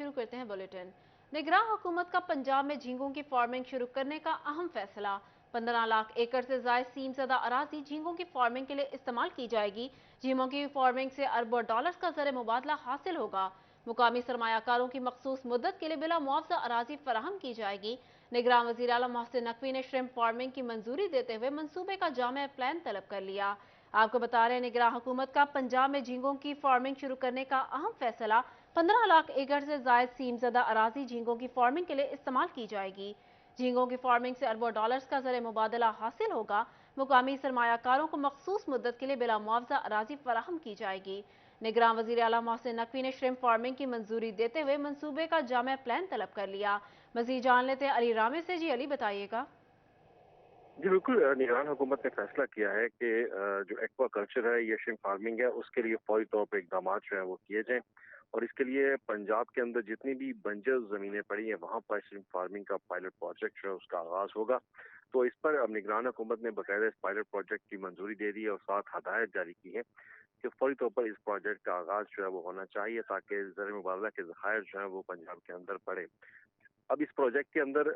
शुरू करते हैं बुलेटिन। निगरान हुकूमत का पंजाब में झींगों की फार्मिंग शुरू करने का अहम फैसला। 15 लाख एकड़ से जायद सीमज़दा अराजी झींगों की फार्मिंग के लिए इस्तेमाल की जाएगी। झींगों की फार्मिंग से अरबों डॉलर्स का ज़र मुबादला हासिल होगा। मुकामी सरमायाकारों की मखसूस मुद्दत के लिए बिला मुआवजा अराजी फराहम की जाएगी। निगरान वज़ीर आला मोहसिन नकवी ने श्रिम्प फार्मिंग की मंजूरी देते हुए मनसूबे का जामे प्लान तलब कर लिया। आपको बता रहे हैं, निगरान हुकूमत का पंजाब में झींगों की फार्मिंग शुरू करने का अहम फैसला। 15 लाख एकड़ से जायद सीमज़दा अराजी झींगों की फार्मिंग के लिए इस्तेमाल की जाएगी। झींगों की फार्मिंग से अरबों डॉलर्स का ज़र मुबादला हासिल होगा। मुकामी सरमायाकारों को मखसूस मुद्दत के लिए बिला मुआवजा अराजी फराहम की जाएगी। निगरान वज़ीर आला मोहसिन नकवी ने श्रिम्प फार्मिंग की मंजूरी देते हुए मनसूबे का जामे प्लान तलब कर लिया। मज़ीद जान लेते हैं अली रामे से। जी अली, बताइएगा। जी बिल्कुल, निगरान हुकूमत ने फैसला किया है कि जो एक्वा कल्चर है, ये श्रिम्प फार्मिंग है, उसके लिए फौरी तौर पर इकदाम जो है वो किए जाएं। और इसके लिए पंजाब के अंदर जितनी भी बंजर जमीनें पड़ी हैं, वहां पर श्रिम्प फार्मिंग का पायलट प्रोजेक्ट जो है उसका आगाज होगा। तो इस पर अब निगरान हुकूमत ने बाकायदा इस पायलट प्रोजेक्ट की मंजूरी दे दी है और साथ हदायत जारी की है कि फौरी तौर पर इस प्रोजेक्ट का आगाज जो है वो होना चाहिए, ताकि ज़र मुबादला के ज़खायर जो है वो पंजाब के अंदर पड़े। अब इस प्रोजेक्ट के अंदर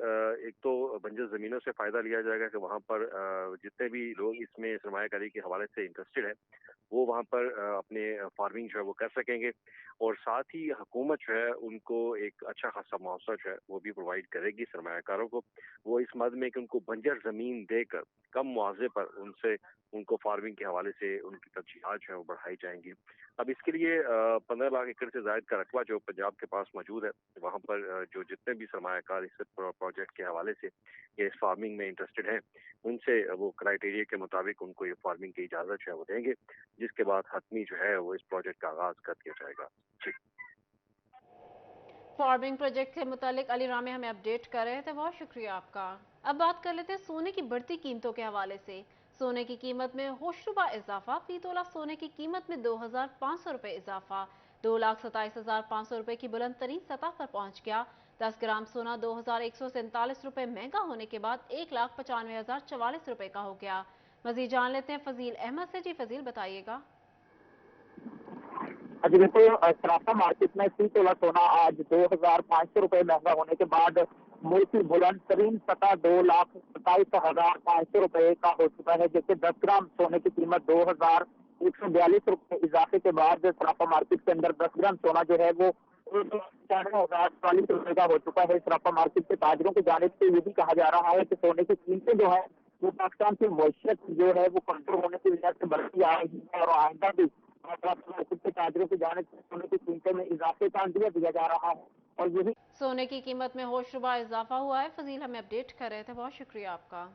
एक तो बंजर जमीनों से फायदा लिया जाएगा कि वहां पर जितने भी लोग इसमें सरमायाकारी के हवाले से इंटरेस्टेड है, वो वहां पर अपने फार्मिंग जो है वो कर सकेंगे। और साथ ही हुकूमत जो है उनको एक अच्छा खासा मुआवजा जो है वो भी प्रोवाइड करेगी सरमायाकारों को। वो इस मद में कि उनको बंजर जमीन देकर कम मुआवजे पर उनसे उनको फार्मिंग के हवाले से उनकी तरजीहात जो है वो बढ़ाई जाएंगी। अब इसके लिए 15 लाख एकड़ से जायद का रकबा जो पंजाब के पास मौजूद है, वहां पर जो जितने भी सरमायाकार इस प्रोजेक्ट के हवाले से ये इस फार्मिंग में इंटरेस्टेड हैं, उनसे वो क्राइटेरिया के मुताबिक उनको ये फार्मिंग की इजाजत जो है वो देंगे, जिसके बाद हतमी जो है वो इस प्रोजेक्ट का आगाज कर दिया जाएगा। जी। फार्मिंग प्रोजेक्ट के मुतालिक अली रामे हमें अपडेट कर रहे थे, बहुत शुक्रिया आपका। अब बात कर लेते हैं सोने की बढ़ती कीमतों के हवाले से। सोने की कीमत में होशरुबा इजाफा। फी तोला सोने की कीमत में 2,500 रुपये इजाफा। 2,27,500 रुपये की बुलंद तरीन सतह पर पहुंच गया। 10 ग्राम सोना 2,147 रुपये महंगा होने के बाद 1,95,044 रुपये का हो गया। मजीद जान लेते हैं फजील अहमद से। जी फजील, बताइएगा। जी बिल्कुल, सराफा मार्केट में फी तोला सोना आज 2,500 रुपये महंगा होने के बाद मुल्क की बुलंद तरीन सतह 2,27,500 रुपये का हो चुका है, जबकि 10 ग्राम सोने की कीमत 2,142 रुपये इजाफे के बाद सराफा मार्केट के अंदर 10 ग्राम सोना जो है वो 1,94,040 रुपये का हो चुका है। सराफा मार्केट के ताजरों की जानिब से ये भी कहा जा रहा है कि सोने की कीमतें जो है वो पाकिस्तान की मईशत जो है वो कंट्रोल होने की वजह से बढ़ती आ रही है और आइंदा भी ताजरों की जानिब से सोने की कीमतों में इजाफे का अंदिया दिया जा रहा है। और यही सोने की कीमत में होशरुबा इजाफा हुआ है। फजील हमें अपडेट कर रहे थे, बहुत शुक्रिया आपका।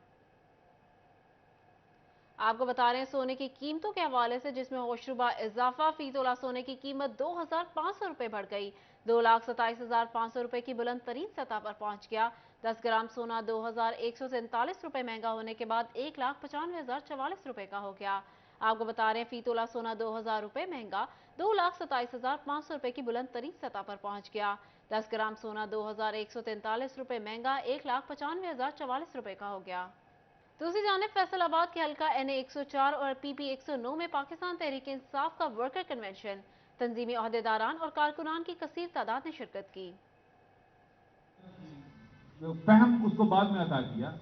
आपको बता रहे हैं सोने की कीमतों के हवाले से, जिसमें होशरुबा इजाफा। फी तोला सोने की कीमत 2,500 रुपये बढ़ गई। 2,27,500 रुपये की बुलंद तरीन सतह पर पहुंच गया। 10 ग्राम सोना 2,147 रुपये महंगा होने के बाद 1,95,044 रुपये का हो गया। आपको बता रहे हैं फी तोला सोना 2,000 रुपये महंगा 2,27,500 रुपये की बुलंद तरीन सतह पर पहुंच गया। 10 ग्राम सोना 2,143 रुपये महंगा 1,95,044 रुपये का हो गया। दूसरी जानिब फैसलाबाद के हल्का NA 104 और PP 109 में पाकिस्तान तहरीक इंसाफ का वर्कर कन्वेंशन। तंजीमी अहदेदारान और कारकुनान की कसीर तादाद ने शिरकत की। फहम उसको बाद में अदा किया,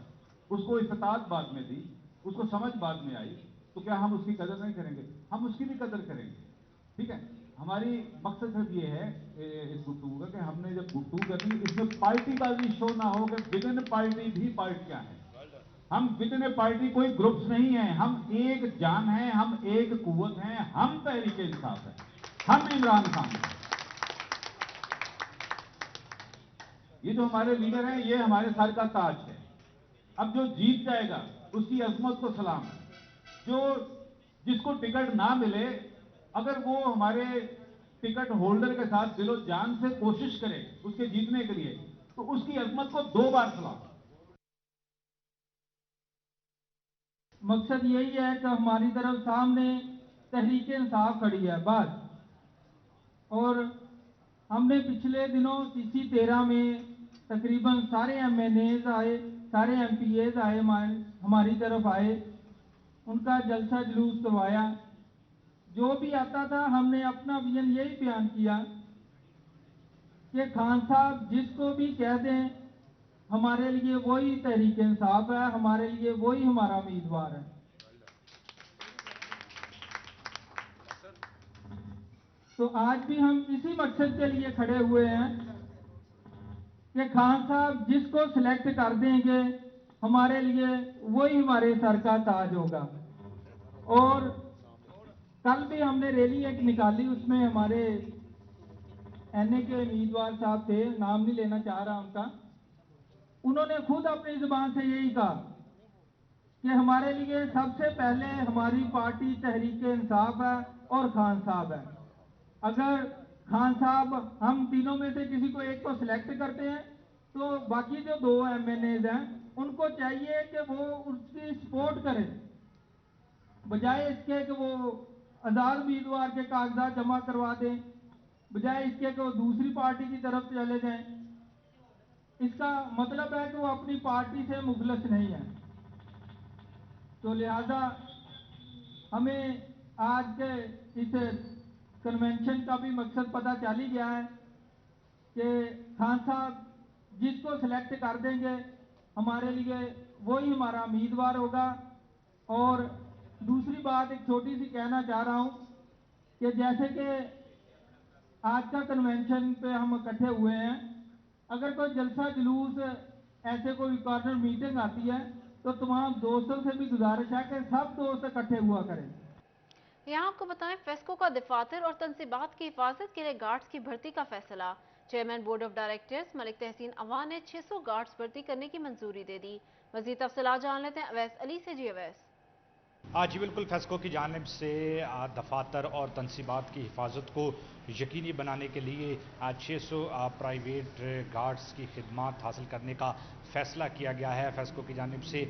उसको इस्तात बाद में दी, उसको समझ बाद में आई, तो क्या हम उसकी कदर नहीं करेंगे? हम उसकी भी कदर करेंगे। ठीक है, हमारी मकसद सिर्फ ये है इस गुफ्तगू का कि हमने जब गुफ्तगू करनी, इसमें पार्टीबाजी शो ना हो कि विदिन पार्टी भी पार्टियां हैं। हम विदिन पार्टी कोई ग्रुप्स नहीं है, हम एक जान है, हम एक कुव्वत हैं, हम तहरीक इंसाफ है, हम इमरान खान हैं। ये जो हमारे लीडर हैं, ये हमारे सर का ताज है। अब जो जीत जाएगा उसकी अजमत को सलाम। जो जिसको टिकट ना मिले, अगर वो हमारे टिकट होल्डर के साथ दिलो जान से कोशिश करे उसके जीतने के लिए, तो उसकी अजमत को 2 बार सलाम। मकसद यही है कि हमारी तरफ सामने तहरीक इंसाफ खड़ी है बस। और हमने पिछले दिनों इसी 13 में तकरीबन सारे MNAs आए, सारे MPAs आए, हमारी तरफ आए, उनका जलसा जुलूस करवाया। जो भी आता था हमने अपना विजन यही बयान किया कि खान साहब जिसको भी कह दें हमारे लिए वही तहरीक इंसाफ है, हमारे लिए वही हमारा उम्मीदवार है। तो आज भी हम इसी मकसद के लिए खड़े हुए हैं कि खान साहब जिसको सिलेक्ट कर देंगे हमारे लिए वही हमारे सर का ताज होगा। और कल भी हमने रैली एक निकाली, उसमें हमारे एनए के उम्मीदवार साहब थे, नाम नहीं लेना चाह रहा उनका, उन्होंने खुद अपनी जुबान से यही कहा कि हमारे लिए सबसे पहले हमारी पार्टी तहरीक इंसाफ है और खान साहब है। अगर खान साहब हम तीनों में से किसी को एक को सिलेक्ट करते हैं तो बाकी जो दो एमएनएज हैं उनको चाहिए कि वो उसकी सपोर्ट करें, बजाय इसके कि वो आजाद उम्मीदवार के कागजात जमा करवा दें, बजाय इसके कि वो दूसरी पार्टी की तरफ चले जाएं। इसका मतलब है कि वो अपनी पार्टी से मुखलस नहीं है। तो लिहाजा हमें आज के इस कन्वेंशन का भी मकसद पता चल ही गया है कि खान साहब जिसको सिलेक्ट कर देंगे हमारे लिए वही हमारा उम्मीदवार होगा। और दूसरी बात एक छोटी सी कहना चाह रहा हूं कि जैसे कि आज का कन्वेंशन पे हम इकट्ठे हुए हैं, अगर कोई जलसा जुलूस ऐसे कोई कॉर्नर मीटिंग आती है तो तमाम दोस्तों से भी गुजारिश है कि सब दोस्त इकट्ठे हुआ करें। यहाँ आपको बताएं, फेस्को का दफातर और तनसीबात की हिफाजत के लिए गार्ड्स की भर्ती का फैसला। Chairman board of directors Malik Tehseen Awan ने 600 गार्ड्स भर्ती करने की मंजूरी दे दी। मजीद तफसीलात जान लेते हैं अवैस अली से। जी अवैस। जी बिल्कुल, फेस्को की जानिब से दफातर और तनसीबात की हिफाजत को यकीनी बनाने के लिए 600 प्राइवेट गार्ड्स की खिदमत हासिल करने का फ़ैसला किया गया है। फेस्को की जानिब से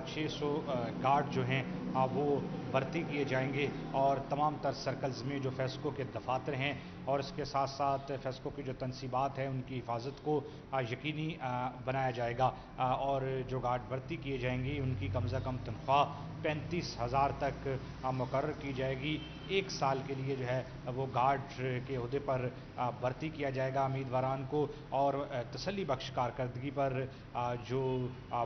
600 गार्ड जो हैं वो भर्ती किए जाएंगे और तमाम तर सर्कल्स में जो फेस्को के दफातर हैं और इसके साथ साथ फेस्को की जो तनसीबात है उनकी हिफाजत को यकीनी बनाया जाएगा। और जो गार्ड भर्ती किए जाएंगे उनकी कम से कम तनख्वाह 35,000 तक मुकर्रर की जाएगी। 1 साल के लिए जो है वो गार्ड के अहदे पर भर्ती किया जाएगा उम्मीदवारान को, और तसल्ली बख्श कारकर्दगी पर जो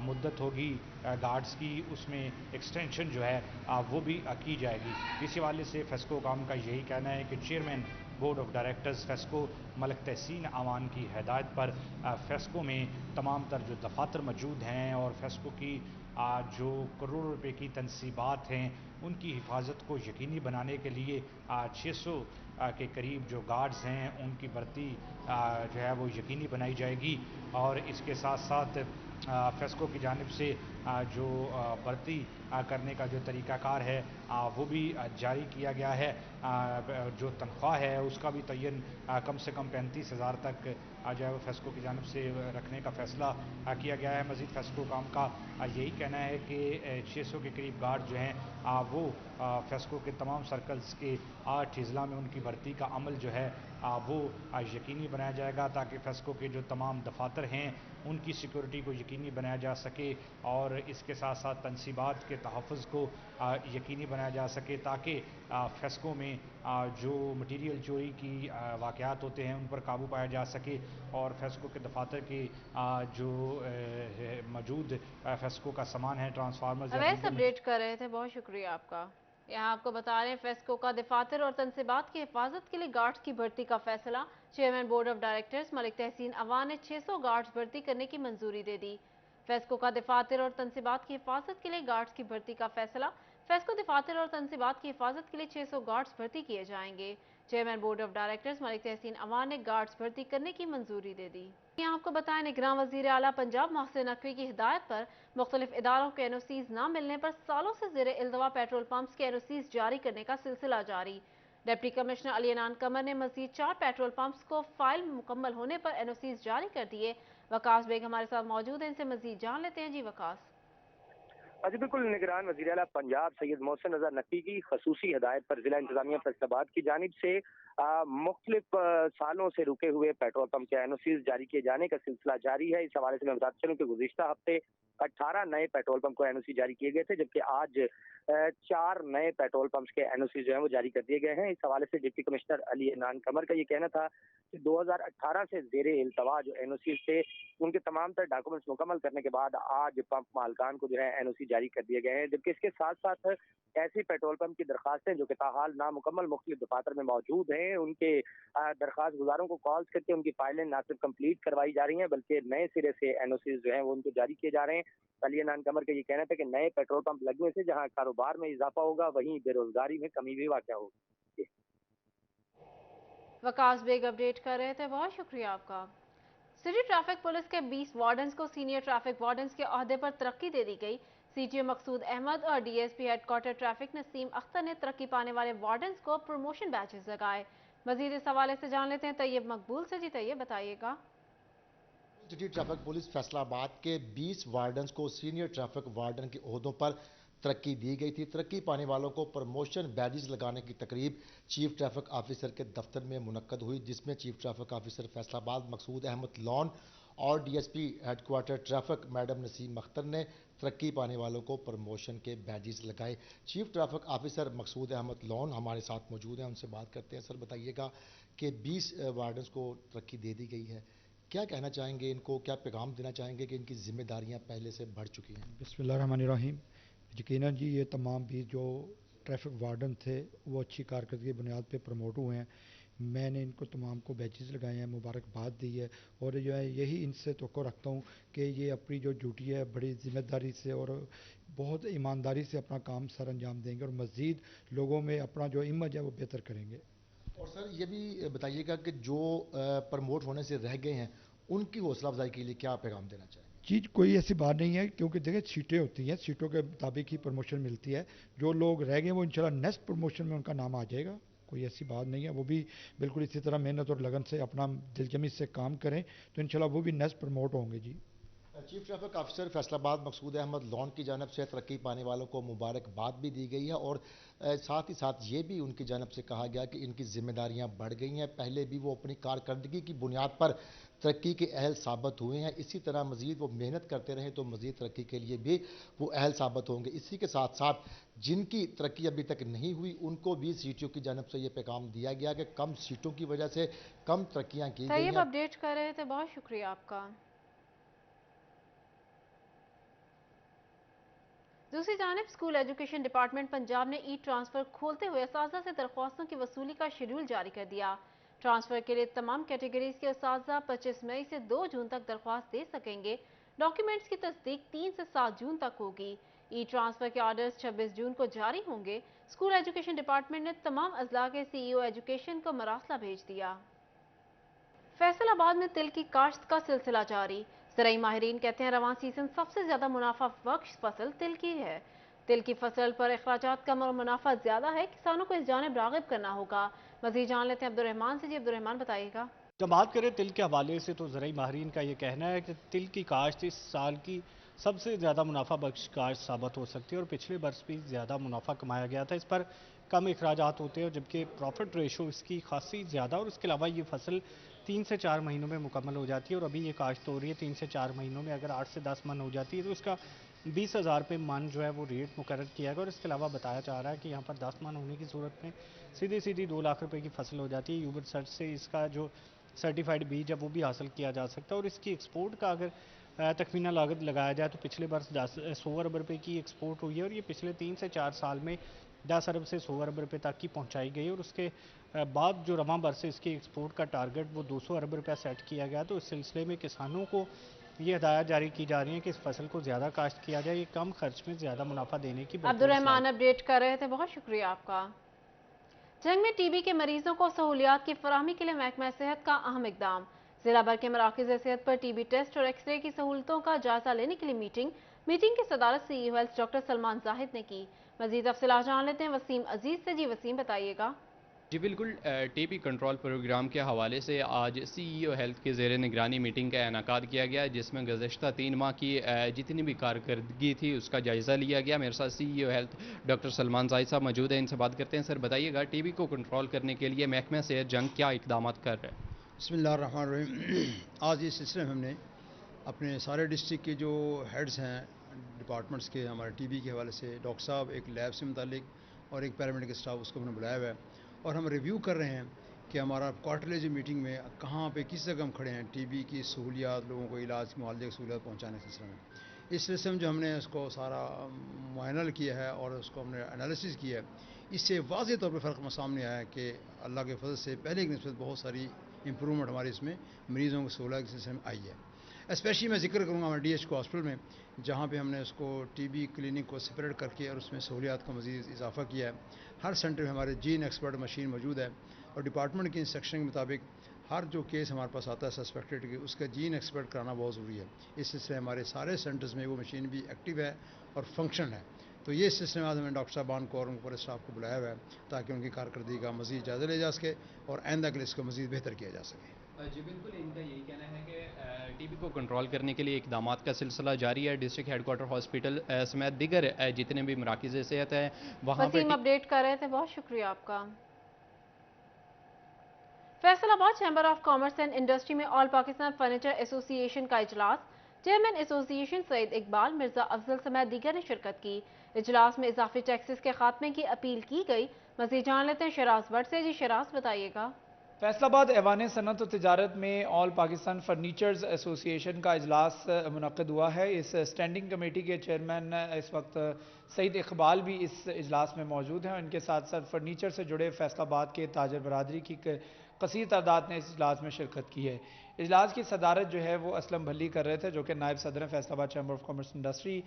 मुद्दत होगी गार्ड्स की उसमें एक्सटेंशन जो है वो भी की जाएगी। इसी हवाले से फेस्को काम का यही कहना है कि chairman board of directors FESCO Malik Tehseen Awan की हिदायत पर फेस्को में तमाम तर जो दफातर मौजूद हैं और फेस्को की जो करोड़ों रुपए की तनसीबात हैं उनकी हिफाजत को यकीनी बनाने के लिए 600 के करीब जो गार्ड्स हैं उनकी भर्ती जो है वो यकीनी बनाई जाएगी। और इसके साथ साथ फेस्को की जानिब से जो भर्ती करने का जो तरीक़ाकार है वो भी जारी किया गया है। जो तनख्वाह है उसका भी तयन कम से कम 35,000 तक जो है वो फेस्को की जानिब से रखने का फ़ैसला किया गया है। मज़ीद फेस्को काम का यही कहना है कि 600 के करीब गार्ड जो हैं वो फेस्को के तमाम सर्कल्स के 8 अजला में उनकी भर्ती का अमल जो है वो यकीनी बनाया जाएगा ताकि फेस्को के जो तमाम दफातर हैं उनकी सिक्योरिटी को यकीनी बनाया जा सके और इसके साथ साथ तनसीबात के तहफ़्फ़ुज़ को यकीनी बनाया जा सके ताकि फेस्को में जो मटीरियल चोरी की वाक़यात होते हैं उन पर काबू पाया जा सके और फेस्को के दफातर के जो मौजूद फेस्को का सामान है, ट्रांसफार्मर्स अवैस अपडेट कर रहे थे, बहुत शुक्रिया आपका। यहाँ आपको बता रहे हैं, फेस्को का दफातर और तनसीबात की हिफाजत के लिए गार्ड्स की भर्ती का फैसला। Chairman board of directors Malik Tehseen Awan ने 600 गार्ड्स भर्ती करने की मंजूरी दे दी। फेस्को का दफातर और तनसीबात की हिफाजत के लिए गार्ड्स की भर्ती का फैसला। फेस्को दफातर और तनसीबात की हिफाजत के लिए 600 गार्ड्स भर्ती किए जाएंगे। Chairman board of directors Malik Tehseen Awan ने गार्ड्स भर्ती करने की मंजूरी दे दी। यहाँ आपको बताएं, निगरान वज़ीर आला पंजाब मोहसिन नकवी की हिदायत पर मुख्तलिफ इदारों के एनओसीज न मिलने पर सालों से ज़ेरे इल्तवा पेट्रोल पंप्स के एनओसीज जारी करने का सिलसिला जारी। डिप्टी कमिश्नर अली अनान कमर ने मजीद 4 पेट्रोल पंप्स को फाइल मुकम्मल होने पर एनओसीज जारी कर दिए। वकास बेग हमारे साथ मौजूद हैं, इनसे मजीद जान लेते हैं। जी वकास। जी बिल्कुल, निगरान वज़ीर आला पंजाब सैयद मोहसिन नकवी की खसूसी हिदायत पर जिला इंतजामिया फैसलाबाद की जानिब से मुख्तलिफ सालों से रुके हुए पेट्रोल पंप के एनओसी जारी किए जाने का सिलसिला जारी है। इस हवाले से मैं बताता चलूं कि गुज़िश्ता हफ्ते 18 नए पेट्रोल पंप को एनओसी जारी किए गए थे, जबकि आज 4 नए पेट्रोल पंप्स के एनओसी जो है वो जारी कर दिए गए हैं। इस हवाले से डिप्टी कमिश्नर अली इमरान कमर का ये कहना था कि 2018 से ज़ेरे इल्तवा जो एनओसी थे उनके तमाम तर डॉक्यूमेंट्स मुकम्मल करने के बाद आज पंप मालकान को जो है एनओसी जारी कर दिए गए हैं, जबकि इसके साथ साथ ऐसी पेट्रोल पंप की दरखास्तें जो कि ताहाल नामुकम्मल मुख्तलिफ दफातर में मौजूद हैं, उनके दरखास्त गुजारों को कॉल्स करके उनकी फाइलें ना सिर्फ कंप्लीट करवाई जा रही हैं बल्कि नए सिरे से एनओसी जो है वो उनको जारी किए जा रहे हैं। अली इमरान कमर का ये कहना था कि नए पेट्रोल पंप लगने से जहां कारोबार में इजाफा होगा वहीं बेरोजगारी में कमी भी वाक़या होगी। वकास बेग अपडेट कर रहे थे, बहुत शुक्रिया आपका। सिटी ट्रैफिक पुलिस के 20 वार्डन्स को सीनियर ट्रैफिक वार्डन्स के ओहदे पर तरक्की दे दी गई। सीटीओ मकसूद अहमद और DSP headquarter traffic Naseem Akhtar ने तरक्की पाने वाले वार्डन्स को प्रमोशन बैचेस लगाए। मजीद इस हवाले से जान लेते हैं तैयब मकबूल से। जी तैयब, बताइएगा। सिटी ट्रैफिक पुलिस फैसलाबाद के 20 वार्डन्स को सीनियर ट्रैफिक वार्डन के ओहदों पर तरक्की दी गई थी। तरक्की पाने वालों को प्रमोशन बैजेस लगाने की तकरीब चीफ ट्रैफिक ऑफिसर के दफ्तर में मुनक्कद हुई, जिसमें चीफ ट्रैफिक ऑफिसर फैसलाबाद मकसूद अहमद लॉन और DSP headquarter traffic madam Naseem Akhtar ने तरक्की पाने वालों को प्रमोशन के बैजेस लगाए। चीफ ट्रैफिक ऑफिसर मकसूद अहमद लॉन हमारे साथ मौजूद हैं, उनसे बात करते हैं। सर, बताइएगा कि 20 वार्डन्स को तरक्की दे दी गई है, क्या कहना चाहेंगे, इनको क्या पैगाम देना चाहेंगे कि इनकी जिम्मेदारियां पहले से बढ़ चुकी हैं? बिस्मिल्लाहिर्रहमानिर्रहीम। यकीनन जी, ये तमाम भी जो ट्रैफिक वार्डन थे वो अच्छी कारकर्दगी की बुनियाद पे प्रमोट हुए हैं। मैंने इनको तमाम को बैचेस लगाए हैं, मुबारकबाद दी है और जो है यही इनसे तवक्को रखता हूँ कि ये अपनी जो ड्यूटी है बड़ी ज़िम्मेदारी से और बहुत ईमानदारी से अपना काम सर अंजाम देंगे और मज़ीद लोगों में अपना जो इमेज है वो बेहतर करेंगे। और सर, ये भी बताइएगा कि जो प्रमोट होने से रह गए हैं उनकी हौसला अफजाई के लिए क्या पैगाम देना चाहिए? चीज़ कोई ऐसी बात नहीं है, क्योंकि देखिए सीटें होती हैं, सीटों के मुताबिक ही प्रमोशन मिलती है। जो लोग रह गए वो इंशाल्लाह नेक्स्ट प्रमोशन में उनका नाम आ जाएगा, कोई ऐसी बात नहीं है। वो भी बिल्कुल इसी तरह मेहनत और लगन से अपना दिलजमी से काम करें तो इंशाल्लाह वो भी नेक्स्ट प्रमोट होंगे जी। चीफ ट्रैफिक ऑफिसर फैसलाबाद मकसूद अहमद लॉन की जानब से तरक्की पाने वालों को मुबारकबाद भी दी गई है और साथ ही साथ ये भी उनकी जानब से कहा गया कि इनकी जिम्मेदारियां बढ़ गई हैं। पहले भी वो अपनी कारकर्दगी की बुनियाद पर तरक्की के अहल साबित हुए हैं, इसी तरह मज़ीद वो मेहनत करते रहें तो मज़ीद तरक्की के लिए भी वो अहल साबित होंगे। इसी के साथ साथ जिनकी तरक्की अभी तक नहीं हुई उनको भी सीटीओ की जानब से ये पैगाम दिया गया कि कम सीटों की वजह से कम तरक्कियाँ की गई हैं। अपडेट कर रहे थे, बहुत शुक्रिया आपका। दूसरी जानिब स्कूल एजुकेशन डिपार्टमेंट पंजाब ने ई ट्रांसफर खोलते हुए असातिज़ा से दरख्वास्तों की वसूली का शेड्यूल जारी कर दिया। ट्रांसफर के लिए तमाम कैटेगरीज के असातिज़ा 25 मई से 2 जून तक दरख्वास्त दे सकेंगे। डॉक्यूमेंट्स की तस्दीक 3 से 7 जून तक होगी। ई ट्रांसफर के ऑर्डर्स 26 जून को जारी होंगे। स्कूल एजुकेशन डिपार्टमेंट ने तमाम अजला के CEO एजुकेशन को मरासला भेज दिया। फैसलाबाद में तिल की काश्त का सिलसिला जारी। ज़राई माहिरीन कहते हैं रवां सीजन सबसे ज्यादा मुनाफा बख्श फसल तिल की है। तिल की फसल पर अखराजात कम और मुनाफा ज्यादा है, किसानों को इस जानिब रागिब करना होगा। मजीद जान लेते हैं अब्दुर्रहमान से। जी अब्दुर्रहमान, बताइएगा। जब बात करें तिल के हवाले से तो ज़राई माहिरीन का ये कहना है कि तिल की काश्त इस साल की सबसे ज़्यादा मुनाफा बख्श काश्त साबित हो सकती है और पिछले बरस भी ज़्यादा मुनाफा कमाया गया था। इस पर कम अखराजात होते हैं जबकि प्रॉफिट रेशो इसकी खासी ज़्यादा, और इसके अलावा ये फसल 3 से 4 महीनों में मुकम्मल हो जाती है और अभी ये काश्त हो रही है 3 से 4 महीनों में। अगर 8 से 10 मन हो जाती है तो इसका 20,000 रुपये मन जो है वो रेट मुकर्रर किया गया और इसके अलावा बताया जा रहा है कि यहाँ पर 10 मन होने की सूरत में सीधी 2 लाख रुपए की फसल हो जाती है। यूबर सर्च से इसका जो सर्टिफाइड बीज है वो भी हासिल किया जा सकता है और इसकी एक्सपोर्ट का अगर तखमीना लागत लगाया जाए तो पिछले वर्ष 100 अरब रुपये की एक्सपोर्ट हुई है और ये पिछले 3 से 4 साल में 10 अरब से 100 अरब रुपये तक की पहुंचाई गई और उसके बाद जो रवां बरस से इसकी एक्सपोर्ट का टारगेट वो 200 अरब रुपया सेट किया गया। तो इस सिलसिले में किसानों को ये हिदायत जारी की जा रही है कि इस फसल को ज़्यादा काश्त किया जाए, ये कम खर्च में ज़्यादा मुनाफा देने की। अब्दुर्रहमान अपडेट कर रहे थे, बहुत शुक्रिया आपका। जंग में टीबी के मरीजों को सहूलियात की फराहमी के लिए महकमा सेहत का अहम इकदाम। जिला भर के मराकज़ सेहत पर टीबी टेस्ट और एक्सरे की सहूलतों का जायजा लेने के लिए मीटिंग की सदारत CEO health doctor Salman Zahid ने की। मजीद तफसीलात जान लेते हैं वसीम अजीज से। जी वसीम, बताइएगा। जी बिल्कुल, टीबी कंट्रोल प्रोग्राम के हवाले से आज सीईओ हेल्थ के ज़ेर निगरानी मीटिंग का इनेकाद किया गया, जिसमें गुज़श्ता 3 माह की जितनी भी कारकर्दगी थी उसका जायज़ा लिया गया। मेरे साथ CEO health doctor Salman Zahid साहब मौजूद हैं, इनसे बात करते हैं। सर बताइएगा, टीबी को कंट्रोल करने के लिए महकमा सेहत जंग क्या इकदाम कर रहे हैं? बिस्मिल्लाहिर्रहमानिर्रहीम। आज इस सिलसिले में हमने अपने सारे डिस्ट्रिक्ट के जो हेड्स हैं डिपार्टमेंट्स के, हमारे टीबी के हवाले से डॉक्टर साहब, एक लैब से मुतालिक और एक पैरामेडिकल स्टाफ, उसको हमने बुलाया हुआ है और हम रिव्यू कर रहे हैं कि हमारा क्वार्टरली जो मीटिंग में कहाँ पे किस जगह हम खड़े हैं टीबी की सहूलियात, लोगों को इलाज मुआवजे की सहूलियात पहुँचाने के सिलसिले में। इस सिलसिले में जो हमने उसको सारा मुआयना किया है और उसको हमने एनालिसिस किया है, इससे वाज़ेह तौर पर फ़र्क सामने आया है कि अल्लाह के फजल से पहले की निस्बत बहुत सारी इम्प्रूवमेंट हमारे इसमें मरीज़ों की सहूलियत के सिलसिले में आई है। स्पेशली मैं जिक्र करूँगा हमारे DH हॉस्पिटल में, जहाँ पे हमने उसको टीबी क्लिनिक को सेपरेट करके और उसमें सहूलियात का मज़ीद इजाफा किया है। हर सेंटर में हमारे जीन एक्सपर्ट मशीन मौजूद है और डिपार्टमेंट की इंस्ट्रक्शन के मुताबिक हर जो केस हमारे पास आता है सस्पेक्टेड की, उसका जीन एक्सपर्ट कराना बहुत ज़रूरी है। इस सिलसिले हमारे सारे सेंटर्स में वो मशीन भी एक्टिव है और फंक्शन है। तो ये सिलसिले में आज हमने डॉक्टर साहबान को और उनके पूरे स्टाफ को बुलाया हुआ है ताकि उनकी कारकर्दगी का मज़ीद जायज़ा लिया जा सके और आइंदा के लिए इसको मज़ीद बेहतर किया जा सके। जी बिल्कुल, इनका यही कहना है कि टीबी को कंट्रोल करने के लिए इकदाम का सिलसिला जारी है। डिस्ट्रिक्ट हेडक्वार्टर हॉस्पिटल समेत दिगर जितने भी मराकज़ सेहत हैं वहाँ पर अपडेट कर रहे थे, बहुत शुक्रिया आपका। Faisalabad chamber of commerce and industry में ऑल पाकिस्तान फर्नीचर एसोसिएशन का इजलास, चेयरमैन एसोसिएशन सईद इकबाल मिर्जा अफजल समेत दीगर ने शिरकत की। इजलास में इजाफी टैक्सेस के खात्मे की अपील की गई। मज़ीद जान लेते हैं शराज भट्ट से। जी शराज, बताइएगा। फैसलाबाद ऐवान सनत और तिजारत में ऑल पाकिस्तान फर्नीचर्स एसोसिएशन का इजलास मुनक़िद हुआ है। इस स्टैंडिंग कमेटी के चेयरमैन इस वक्त सईद इकबाल भी इस इजलास में मौजूद हैं। उनके साथ साथ फर्नीचर से जुड़े फैसलाबाद के ताजर बरादरी की कसीर तादाद ने इस इजलास में शिरकत की है। इजलास की सदारत जो है वो असलम भल्ली कर रहे थे, जो कि नायब सदर Faisalabad chamber of commerce industry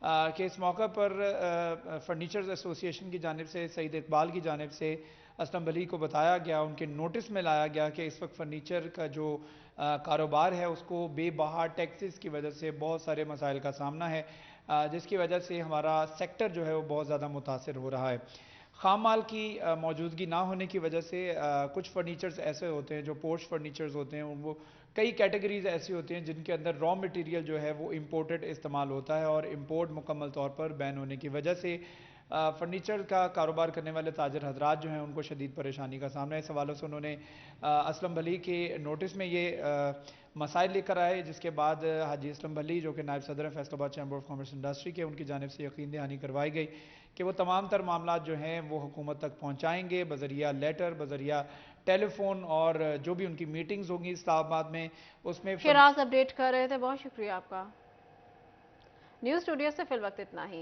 के। इस मौका पर फर्नीचर्स एसोसिएशन की जानिब से सईद इकबाल की जानिब से असलम भली को बताया गया, उनके नोटिस में लाया गया कि इस वक्त फर्नीचर का जो कारोबार है उसको बेबहा टैक्सेस की वजह से बहुत सारे मसाइल का सामना है, जिसकी वजह से हमारा सेक्टर जो है वो बहुत ज़्यादा मुतासिर हो रहा है। खाम माल की मौजूदगी ना होने की वजह से कुछ फर्नीचर्स ऐसे होते हैं जो पोर्च फर्नीचर्स होते हैं, वो कई कैटेगरीज ऐसी होती हैं जिनके अंदर रॉ मटेरियल जो है वो इम्पोर्टेड इस्तेमाल होता है और इम्पोर्ट मुकम्मल तौर पर बैन होने की वजह से फर्नीचर का कारोबार करने वाले ताजर हजरात जो हैं उनको शदीद परेशानी का सामना है। इस हवालों से उन्होंने असलम भली के नोटिस में ये मसाइल लेकर आए, जिसके बाद हाजी असलम भली जो कि नायब सदर Faisalabad chamber of commerce industry के, उनकी जानिब से यकीन दहानी करवाई गई कि वो तमाम तर मामला जो हैं वो हुकूमत तक पहुँचाएँगे बज़रिया लेटर, बज़रिया टेलीफोन, और जो भी उनकी मीटिंग्स होंगी इस्लामाबाद में उसमें। शराज अपडेट कर रहे थे, बहुत शुक्रिया आपका। न्यूज़ स्टूडियो से फिल वक्त इतना ही।